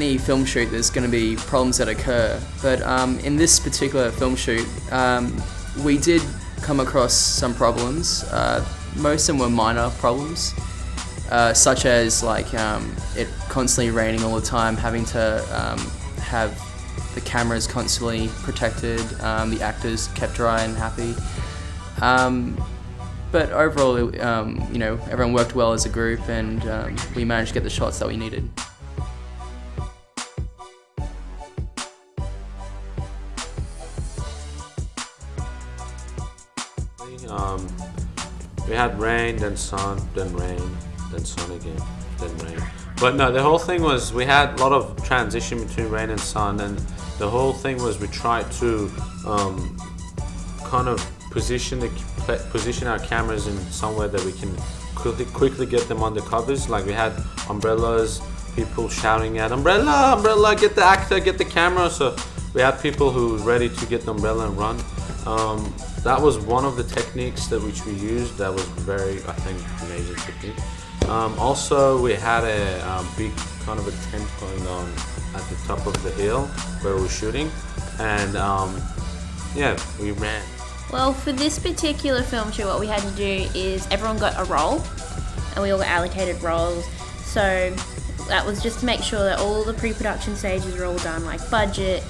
any film shoot, there's going to be problems that occur. But in this particular film shoot, we did come across some problems. Most of them were minor problems, such as like it constantly raining all the time, having to have the cameras constantly protected, the actors kept dry and happy. But overall, everyone worked well as a group, and we managed to get the shots that we needed. We had rain, then sun, then rain, then sun again, then rain. But no, the whole thing was we had a lot of transition between rain and sun, and the whole thing was we tried to kind of position our cameras in somewhere that we can quickly get them on the covers. Like we had umbrellas, people shouting at umbrella, umbrella, get the actor, get the camera. So we had people who were ready to get the umbrella and run. That was one of the techniques which we used. That was very, I think, amazing technique. Also, we had a big kind of a tent going on at the top of the hill where we were shooting, and yeah, we ran. Well, for this particular film shoot, what we had to do is everyone got a role, and we all got allocated roles. So that was just to make sure that all the pre-production stages were all done, like budget.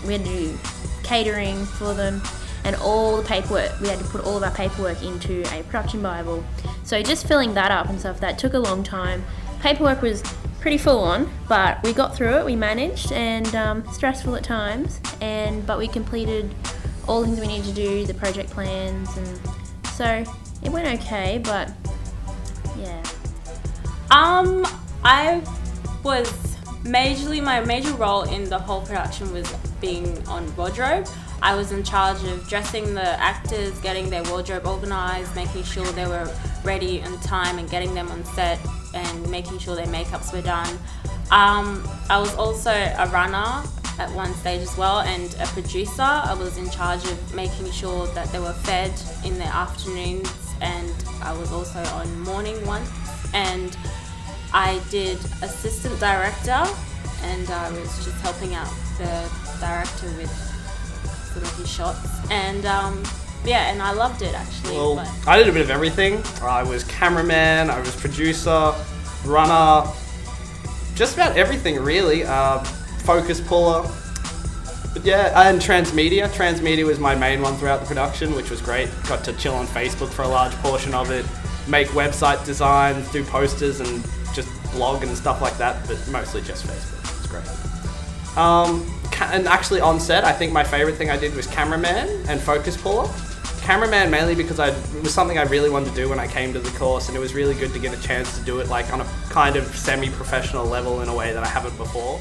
We had to do catering for them, and all the paperwork. We had to put all of our paperwork into a production Bible. So just filling that up and stuff, that took a long time. Paperwork was pretty full on, but we got through it, we managed, and stressful at times, but we completed all the things we needed to do, the project plans, and so it went okay, but yeah. I was my major role in the whole production was being on wardrobe. I was in charge of dressing the actors, getting their wardrobe organised, making sure they were ready in time and getting them on set and making sure their makeups were done. I was also a runner at one stage as well, and a producer. I was in charge of making sure that they were fed in the afternoons, and I was also on morning once, and I did assistant director, and I was just helping out the director with some of his shots, and yeah, and I loved it actually. Well, I did a bit of everything. I was cameraman, I was producer, runner, just about everything really. Focus puller. But yeah, and transmedia. Transmedia was my main one throughout the production, which was great. Got to chill on Facebook for a large portion of it, make website designs, do posters and just blog and stuff like that, but mostly just Facebook. It's great. And actually on set, I think my favorite thing I did was cameraman and focus puller. Cameraman mainly because it was something I really wanted to do when I came to the course, and it was really good to get a chance to do it like on a kind of semi-professional level in a way that I haven't before.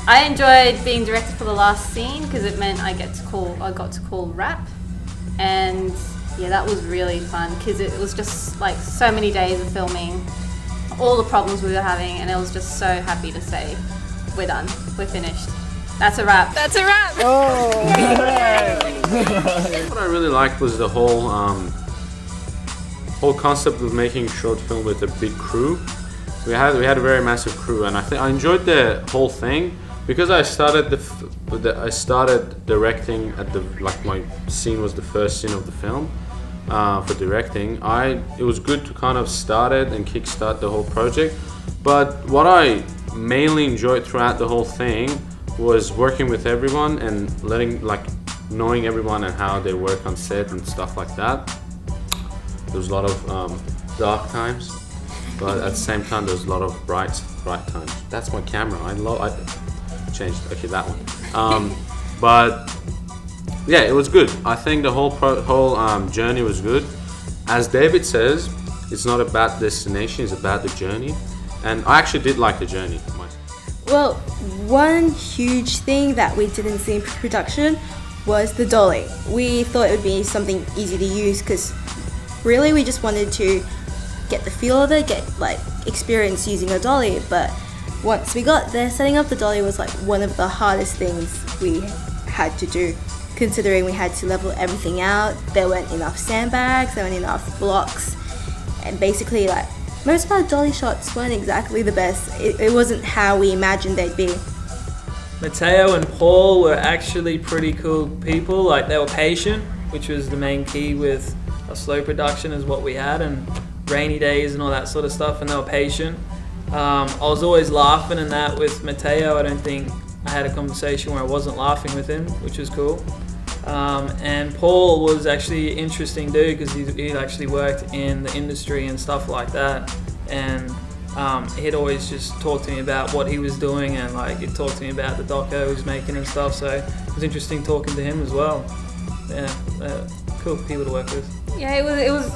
I enjoyed being director for the last scene because it meant I got to call rap, and yeah, that was really fun because it was just like so many days of filming, all the problems we were having, and I was just so happy to say, we're done, we're finished. That's a wrap. That's a wrap. Oh. What I really liked was the whole concept of making a short film with a big crew. We had a very massive crew, and I enjoyed the whole thing because I started directing at my scene was the first scene of the film for directing. It was good to kind of start it and kickstart the whole project. But what I mainly enjoyed throughout the whole thing was working with everyone and knowing everyone and how they work on set and stuff like that. There was a lot of dark times, but at the same time there was a lot of bright times. That's my camera. I changed. Okay, that one. But yeah, it was good. I think the whole journey was good. As David says, it's not about destination; it's about the journey. And I actually did like the journey. Well, one huge thing that we didn't see in production was the dolly. We thought it would be something easy to use because really we just wanted to get the feel of it, get experience using a dolly. But once we got there, setting up the dolly was one of the hardest things we had to do, considering we had to level everything out. There weren't enough sandbags, there weren't enough blocks, and basically most of our dolly shots weren't exactly the best. It wasn't how we imagined they'd be. Mateo and Paul were actually pretty cool people. Like, they were patient, which was the main key with a slow production is what we had, and rainy days and all that sort of stuff, and they were patient. I was always laughing and that with Mateo. I don't think I had a conversation where I wasn't laughing with him, which was cool. And Paul was actually an interesting dude because he'd actually worked in the industry and stuff like that, and he'd always just talk to me about what he was doing, and like he'd talk to me about the doco he was making and stuff, so it was interesting talking to him as well. Yeah, cool people to work with. Yeah, it was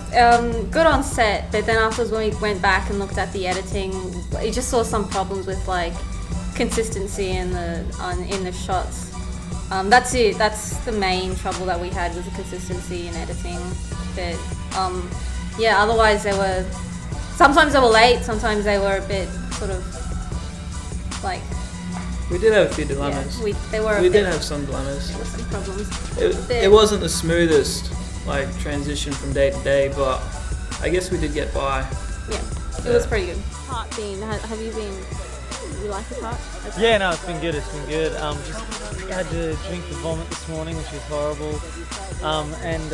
good on set, but then afterwards when we went back and looked at the editing, we just saw some problems with like consistency in the shots. That's it. That's the main trouble that we had, was the consistency in editing. But yeah, otherwise sometimes they were late, sometimes they were a bit sort of like. We did have a few dilemmas. Yeah, we did have some dilemmas. There were some problems. It wasn't the smoothest like transition from day to day, but I guess we did get by. Yeah, it was pretty good. Part being, have you been? You like the part? Okay. Yeah, no, it's been good. Just had to drink the vomit this morning, which was horrible. And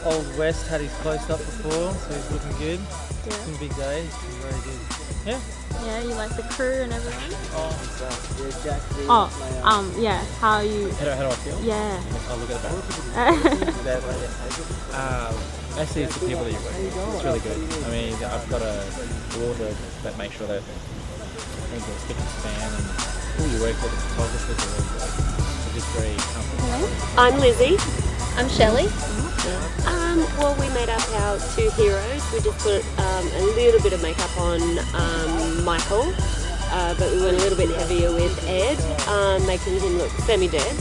Old West had his close up before, so he's looking good. Yeah. It's been a big day. It's been very good. Yeah. Yeah, you like the crew and everything? Yeah, Yeah, how you... How do I feel? Yeah. I'll look at the back. Mostly it's the people that you work with. It's really good. I mean, I've got a wardrobe that makes sure that things are stick and span, and who you work with, the photographers are really good. So just very comfortable. I'm Lizzie. I'm Shelley. Well, we made up our two heroes. We just put a little bit of makeup on Michael, but we went a little bit heavier with Ed, making him look semi-dead.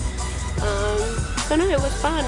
So no, it was fun.